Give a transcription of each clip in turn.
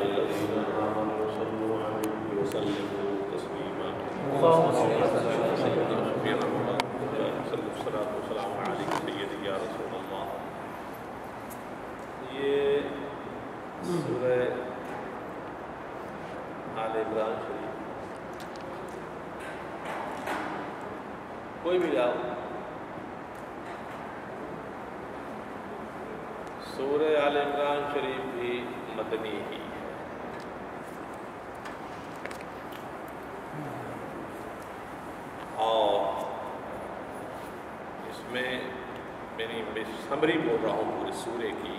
الذين آمنوا صلوا عليه وسلموا تسليما سيدنا وشفيعنا مولانا الصلاة والسلام عليك سيدي یا رسول اللہ. یہ سورہ آل عمران شریف کوئی بھی لاؤ، سورہ آل عمران شریف بھی مدنی ہی ہے. اور اس میں میں سمری بول رہا ہوں پورے سورے کی.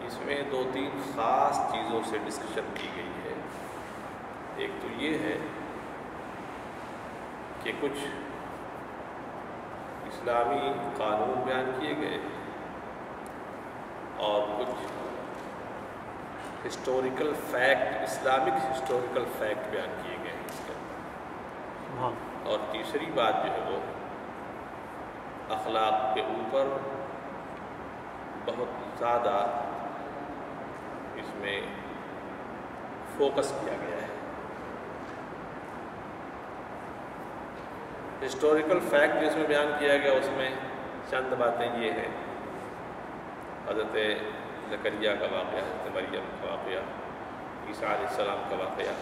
اس میں 2-3 خاص چیزوں سے ڈسکشن کی گئی ہے. ایک تو یہ ہے کہ کچھ اسلامی قانون بیان کیے گئے اور کچھ historical fact, Islamic historical fact بیان کیے گئے ہیں اس کے. اور تیسری بات جو ہے وہ اخلاق کے اوپر بہت زیادہ اس میں فوکس کیا گیا ہے. ہسٹوریکل فیکٹ جس میں بیان کیا گیا اس میں چند باتیں یہ ہیں. حضرت زکریا کا واقعہ، حضرت مریم کا واقعہ، عیسیٰ علیہ السلام کا واقعہ،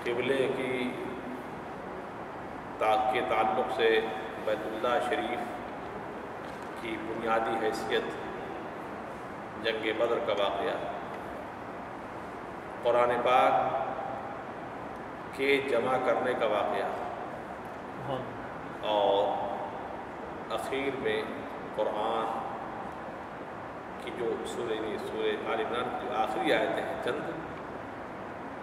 قبلے کی کے تعلق سے بیت اللہ شریف کی بنیادی حیثیت، جنگ بدر کا واقعہ، قرآن پاک کے جمع کرنے کا واقعہ، اور اخیر میں قرآن کی جو سورہ آل عمران کی جو آخری آیتیں ہیں چند،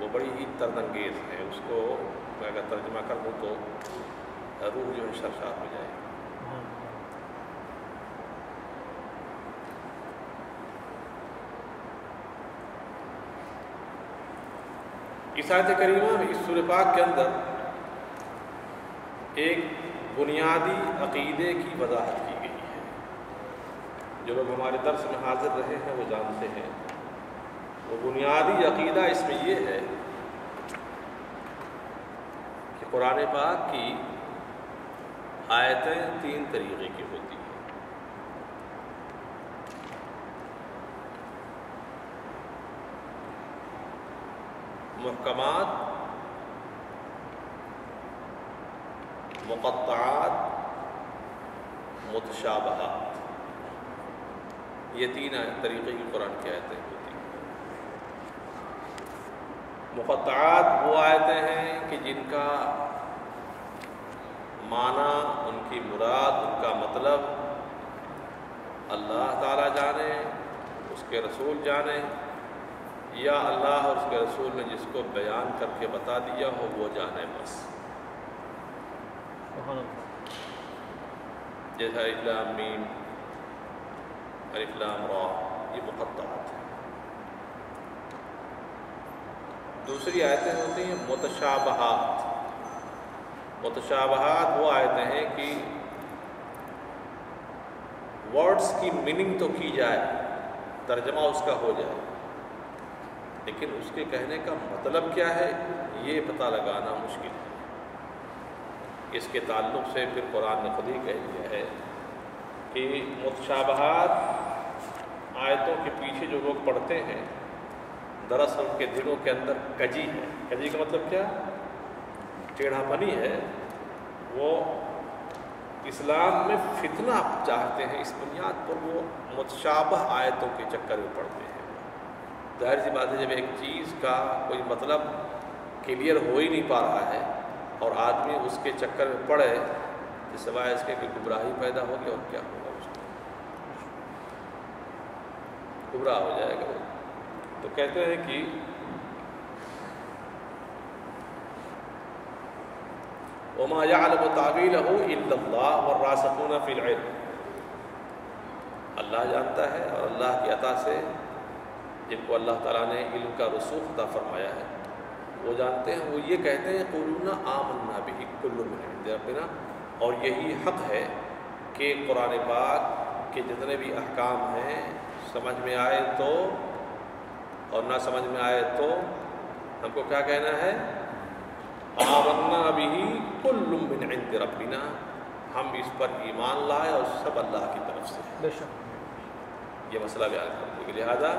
وہ بڑی ہی طرز انگیز ہیں. اس کو میں اگر ترجمہ کر دوں تو روح جو ہے سرشار ہو جائے. اس آیت کریمہ میں، اس سورہ پاک کے اندر ایک بنیادی عقیدے کی وضاحت کی گئی ہے. جو لوگ ہمارے درس میں حاضر رہے ہیں وہ جانتے ہیں. وہ بنیادی عقیدہ اس میں یہ ہے کہ قرآن پاک کی آیتیں 3 طریقے کی ہوتی ہیں. محکمات، مقطعات، متشابہات. یہ 3 طریقے کی قرآن کی آیتیں ہوتی ہیں. مقطعات وہ آیتیں ہیں کہ جن کا معنی، ان کی مراد، ان کا مطلب اللہ تعالیٰ جانے، اس کے رسول جانے، یا اللہ اور اس کے رسول نے جس کو بیان کر کے بتا دیا ہو وہ جانے بس. جیسا الف لام میم، الف لام را، یہ مقطعات ہیں. دوسری آیتیں ہوتی ہیں متشابہات. متشابہات وہ آیتیں ہیں کہ ورڈز کی میننگ تو کی جائے، ترجمہ اس کا ہو جائے، لیکن اس کے کہنے کا مطلب کیا ہے یہ پتہ لگانا مشکل ہے. اس کے تعلق سے پھر قرآن نے خود ہی کہہ دیا ہے کہ متشابہات آیتوں کے پیچھے جو لوگ پڑھتے ہیں دراصل ان کے دلوں کے اندر کجی ہے. کجی کا مطلب کیا؟ ٹیڑھا پنی ہے. وہ اسلام میں فتنہ چاہتے ہیں، اس بنیاد پر وہ متشابہ آیتوں کے چکر میں پڑھتے ہیں. ظاہر سی بات ہے جب ایک چیز کا کوئی مطلب کلیئر ہو ہی نہیں پا رہا ہے اور آدمی اس کے چکر میں پڑے تو سوائے اس کے کہ گمراہی پیدا ہوگی اور کیا ہوگا، اس کو گمراہ ہو جائے گا. تو کہتے ہیں کہ وَمَا يَعْلَمُ تَعْوِيلَهُ إِلَّا اللَّهُ وَالرَّاسِخُونَ فِي الْعِلْمِ. اللہ جانتا ہے اور اللہ کی عطا سے جن کو اللہ تعالیٰ نے علم کا رسوخ عطا فرمایا ہے وہ جانتے ہیں. وہ یہ کہتے ہیں قُولُونَ آمَنَّا بِهِ كُلٌّ مِّنْ عِندِ رَبِّنَا. اور یہی حق ہے کہ قرآن پاک کے جتنے بھی احکام ہیں سمجھ میں آئے تو اور نہ سمجھ میں آئے تو ہم کو کیا کہنا ہے؟ آمنا بہ کل من عند ربنا، ہم اس پر ایمان لائے اور سب اللہ کی طرف سے بے شک یہ مسئلہ بیان کرتے ہیں۔ لہذا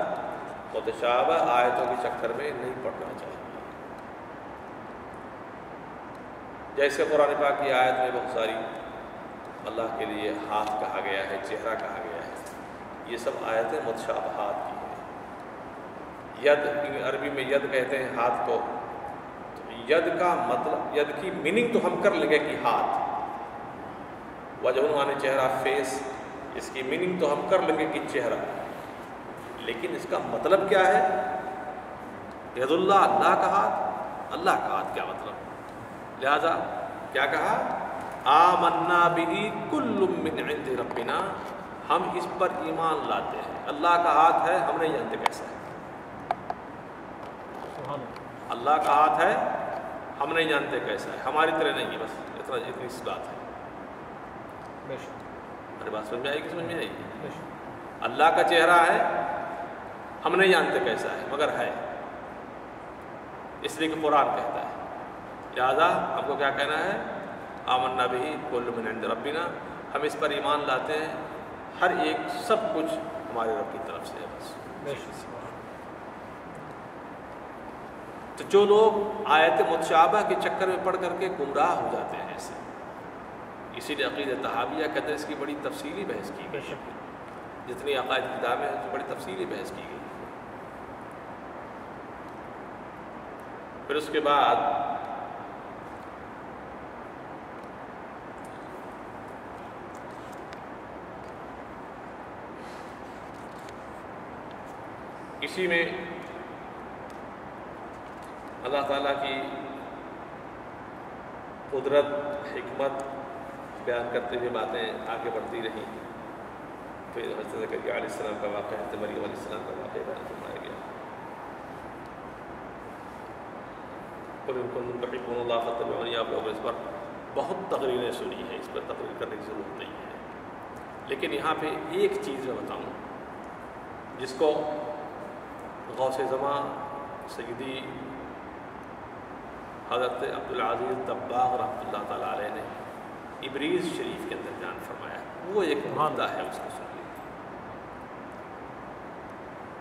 متشابہ آیتوں کے چکر میں نہیں پڑنا چاہیے۔ جیسے قرآن پاک کی آیت میں بہت ساری اللہ کے لیے ہاتھ کہا گیا ہے، چہرہ کہا گیا ہے، یہ سب آیتیں متشابہات کی ہیں۔ ید عربی میں ید کہتے ہیں ہاتھ کو، تو ید کا مطلب، ید کی میننگ تو ہم کر لیں گے کہ ہاتھ، وجہ معنی چہرہ، فیس، اس کی میننگ تو ہم کر لیں گے کہ چہرہ، لیکن اس کا مطلب کیا ہے؟ ید اللہ، اللہ کا ہاتھ، اللہ کا ہاتھ کیا مطلب؟ لہذا کیا کہا؟ آمنا بہ کل من عند ربنا، ہم اس پر ایمان لاتے ہیں، اللہ کا ہاتھ ہے، ہم نہیں جانتے کیسا ہے۔ اللہ کا ہاتھ ہے، ہم نہیں جانتے کیسا ہے، ہماری طرح نہیں ہے، بس اتنی سی بات ہے۔ میری بات سمجھ میں آئی کہ سمجھ میں آئی؟ اللہ کا چہرہ ہے، ہم نہیں جانتے کیسا ہے، مگر ہے، اس لیے کہ قرآن کہتا ہے۔ لہذا ہم کو کیا کہنا ہے؟ آمنا بہ کل من عند ربنا، ہم اس پر ایمان لاتے ہیں، ہر ایک سب کچھ ہمارے رب کی طرف سے ہے بس۔ تو جو لوگ آیت متشابہ کے چکر میں پڑھ کر کے گمراہ ہو جاتے ہیں ایسے، اسی لیے عقیدہ طحاویہ کے اندر اس کی بڑی تفصیلی بحث کی گئی، جتنی عقائد کتابیں ہیں اس میں بڑی تفصیلی بحث کی گئی۔ پھر اس کے بعد اسی میں اللہ تعالیٰ کی قدرت، حکمت بیان کرتے ہوئے باتیں آگے بڑھتی رہیں۔ پھر حضرت زکریا علیہ السلام کا واقعہ، حضرت مریم علیہ السلام کا واقعہ بیان فرمایا گیا۔ قل ان کنتم تحبون اللہ فاتبعونی، آپ لوگ اس پر بہت تقریریں سنی ہیں، اس پر تقریر کرنے کی ضرورت نہیں ہے، لیکن یہاں پہ ایک چیز میں بتاؤں جس کو غوث زمان سیدی حضرت عبدالعزیز دباغ رحمۃ اللہ تعالیٰ علیہ نے ابریز شریف کے اندر بیان فرمایا، وہ ایک مادہ ہے، اس کو سنیے۔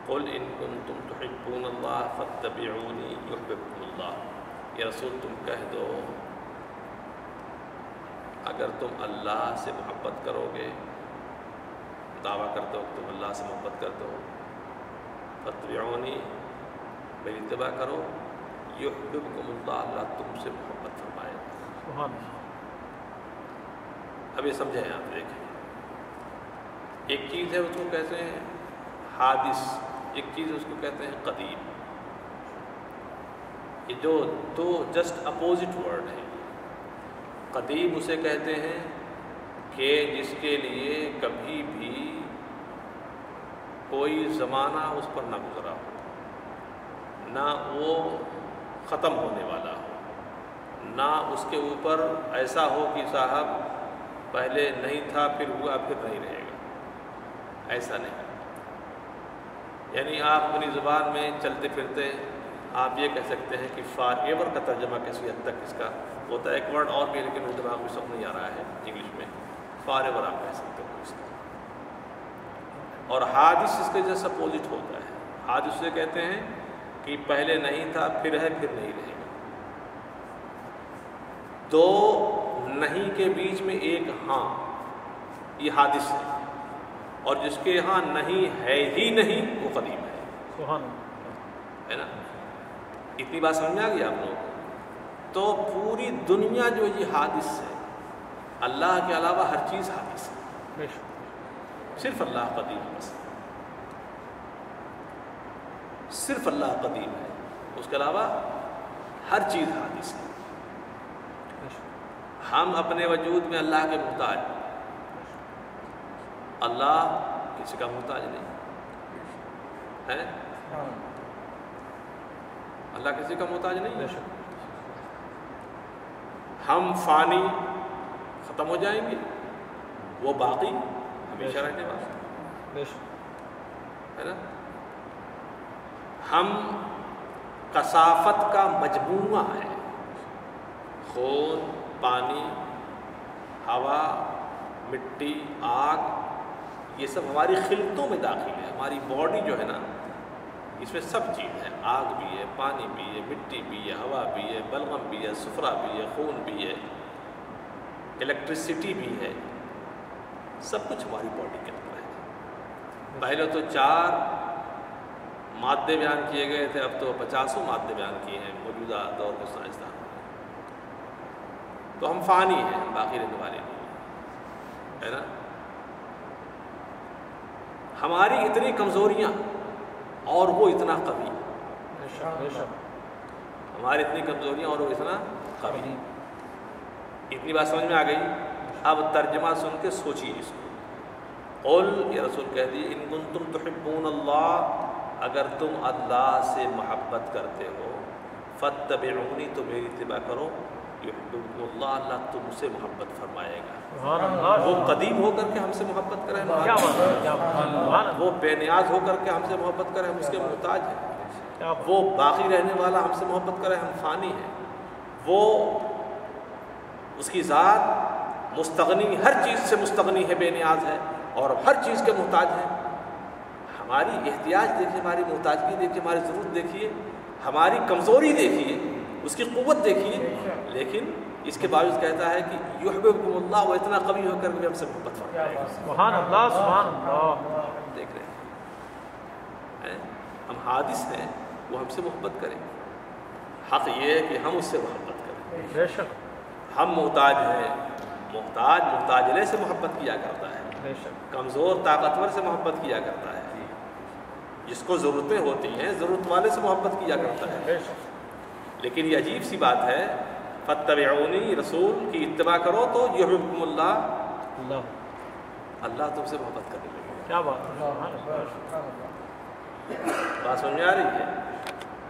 قل ان کنتم تحبون اللہ فاتبعونی یحببکم اللہ، یا رسول تم کہہ دو اگر تم اللہ سے محبت کرو گے، دعویٰ کرتے ہو کہ تم اللہ سے محبت کرتے ہو، فاتبعونی، میری اتباع کرو، یحببکم اللہ، اللہ تم سے محبت فرمائے۔ سبحان اللہ۔ اب یہ سمجھیں، آپ دیکھیں، ایک چیز ہے اس کو کہتے ہیں حادث، ایک چیز اس کو کہتے ہیں قدیم، یہ جو دو جسٹ اپوزٹ ورڈ ہیں۔ قدیم اسے کہتے ہیں کہ جس کے لیے کبھی بھی کوئی زمانہ اس پر نہ گزرا ہو، نہ وہ ختم ہونے والا ہو، نہ اس کے اوپر ایسا ہو کہ صاحب پہلے نہیں تھا پھر ہوا پھر نہیں رہے گا، ایسا نہیں۔ یعنی آپ اپنی زبان میں چلتے پھرتے آپ یہ کہہ سکتے ہیں کہ فار ایور کا ترجمہ کسی حد تک اس کا ہوتا ہے، ایک ورڈ اور بھی ہے لیکن میرے دماغ میں سب نہیں آ رہا ہے انگلش میں، فار ایور آپ کہہ سکتے ہو اس کو۔ اور حادث اس کے جیسا اپوزٹ ہوتا ہے، حادث اسے کہتے ہیں کہ پہلے نہیں تھا پھر ہے پھر نہیں رہے گا، دو نہیں کے بیچ میں ایک ہاں، یہ حادث ہے، اور جس کے ہاں نہیں ہے ہی نہیں وہ قدیم ہے۔ سبحان اللہ، ہے نا؟ اتنی بات سمجھ میں آ گئی آپ لوگ؟ تو پوری دنیا جو یہ حادث ہے، اللہ کے علاوہ ہر چیز حادث ہے، صرف اللہ قدیم ہے، بس صرف اللہ قدیم ہے، اس کے علاوہ ہر چیز حادث ہے۔ ہم اپنے وجود میں اللہ کے محتاج، اللہ کسی کا محتاج نہیں ہے، اللہ کسی کا محتاج نہیں ہے۔ ہم فانی ختم ہو جائیں گے، وہ باقی ہمیشہ رہنے والا ہے نا۔ ہم کثافت کا مجموعہ ہیں، خون، پانی، ہوا، مٹی، آگ، یہ سب ہماری خلقتوں میں داخل ہے. ہماری باڈی جو ہے نا اس میں سب چیز ہے، آگ بھی ہے، پانی بھی ہے، مٹی بھی ہے، ہوا بھی ہے، بلغم بھی ہے، صفرا بھی ہے، خون بھی ہے، الیکٹریسٹی بھی ہے، سب کچھ ہماری باڈی کے اندر ہے. پہلے تو 4 مادے بیان کیے گئے تھے، اب تو 50 مادے بیان کیے ہیں موجودہ دور کے سائنسدان. تو ہم فانی ہیں، ہم باقی رہنے والے نہیں ہے نا. ہماری اتنی کمزوریاں اور وہ اتنا قوی، ہماری اتنی کمزوریاں اور وہ اتنا قوی. اتنی بات سمجھ میں آ گئی. اب ترجمہ سن کے سوچیے اس کو. قل، یہ رسول کہہ دیے، ان کنتم تحبون اللہ، اگر تم اللہ سے محبت کرتے ہو، فاتبعونی، تو میری اتباع کرو، یحببکم اللہ، اللہ تم سے محبت فرمائے گا. وہ قدیم ہو کر کے ہم سے محبت کرے، وہ بے نیاز ہو کر کے ہم سے محبت کرے، ہم اس کے محتاج ہیں. وہ باقی رہنے والا ہم سے محبت کرے، ہم فانی ہیں. وہ اس کی ذات مستغنی، ہر چیز سے مستغنی ہے، بے نیاز ہے اور ہر چیز کے محتاج ہے. ہماری احتیاج دیکھیے، ہماری محتاجگی دیکھیے، ہماری ضرورت دیکھیے، ہماری کمزوری دیکھیے، اس کی قوت دیکھیے. لیکن اس کے باوجود کہتا ہے کہ یحببکم اللہ، وہ اتنا قوی ہو کر کے ہم سے محبت فرمائے گا. سبحان اللہ، سبحان اللہ. دیکھ رہے ہیں ہم حادث ہیں، وہ ہم سے محبت کریں. حق یہ ہے کہ ہم اس سے محبت کریں. بے شک. ہم محتاج ہیں، محتاجلے سے محبت کیا کرتا ہے، بے شک. کمزور طاقتور سے محبت کیا کرتا ہے، جس کو ضرورتیں ہوتی ہیں ضرورت والے سے محبت کیا کرتا ہے. بے شک. لیکن یہ عجیب سی بات ہے، فاتبعونی، رسول کی اتباع کرو تو یحببکم اللہ، اللہ تم سے محبت کرنے لگے. کیا بات ہے. بات سمجھ میں آ رہی ہے؟